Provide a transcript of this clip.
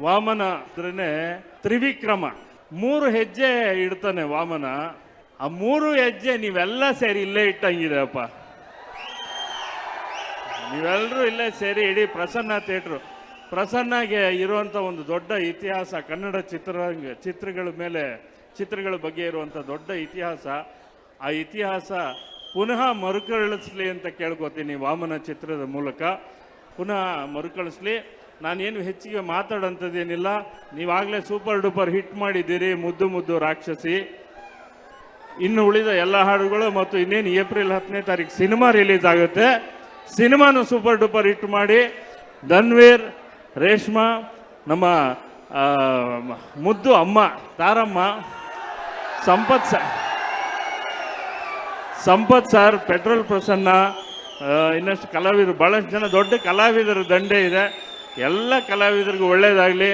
ವಾಮನ ಅಂದ್ರೇನೆ ತ್ರಿವಿಕ್ರಮ. 3 ಹೆಜ್ಜೆ ಇಡ್ತಾನೆ ವಾಮನ. ಆ 3 ಹೆಜ್ಜೆ ನೀವೆಲ್ಲ ಸೇರಿ ಇಲ್ಲೇ ಇಟ್ಟಂಗಿದೆ ಅಪ್ಪ. ನೀವೆಲ್ಲರೂ ಇಲ್ಲೇ ಸೇರಿ ಇಡೀ ಪ್ರಸನ್ನ ಥಿಯೇಟ್ರು. ಪ್ರಸನ್ನಗೆ ಇರುವಂಥ ಒಂದು ದೊಡ್ಡ ಇತಿಹಾಸ, ಕನ್ನಡ ಚಿತ್ರಗಳ ಬಗ್ಗೆ ಇರುವಂಥ ದೊಡ್ಡ ಇತಿಹಾಸ. ಆ ಇತಿಹಾಸ ಪುನಃ ಮರುಕಳಿಸ್ಲಿ ಅಂತ ಕೇಳ್ಕೊತೀನಿ ವಾಮನ ಚಿತ್ರದ ಮೂಲಕ. ಪುನಃ ಮರುಕಳಿಸ್ಲಿ. ನಾನೇನು ಹೆಚ್ಚಿಗೆ ಮಾತಾಡೋಂಥದ್ದೇನಿಲ್ಲ. ನೀವಾಗಲೇ ಸೂಪರ್ ಡೂಪರ್ ಹಿಟ್ ಮಾಡಿದ್ದೀರಿ ಮುದ್ದು ಮುದ್ದು ರಾಕ್ಷಸಿ. ಇನ್ನು ಉಳಿದ ಎಲ್ಲ ಹಾಡುಗಳು ಮತ್ತು ಇನ್ನೇನು ಏಪ್ರಿಲ್ 10ನೇ ತಾರೀಕು ಸಿನಿಮಾ ರಿಲೀಸ್ ಆಗುತ್ತೆ. ಸಿನಿಮಾನು ಸೂಪರ್ ಡೂಪರ್ ಹಿಟ್ ಮಾಡಿ ಧನ್ವೀರ್, ರೇಷ್ಮಾ, ನಮ್ಮ ಮುದ್ದು ಅಮ್ಮ ತಾರಮ್ಮ, ಸಂಪತ್ ಸರ್, ಪೆಟ್ರೋಲ್ ಪ್ರಸನ್ನ, ಇನ್ನಷ್ಟು ಕಲಾವಿದರು, ಭಾಳಷ್ಟು ಜನ ದೊಡ್ಡ ಕಲಾವಿದರ ದಂಡೆ ಇದೆ. ಎಲ್ಲ ಕಲಾವಿದರಿಗೂ ಒಳ್ಳೆಯದಾಗಲಿ.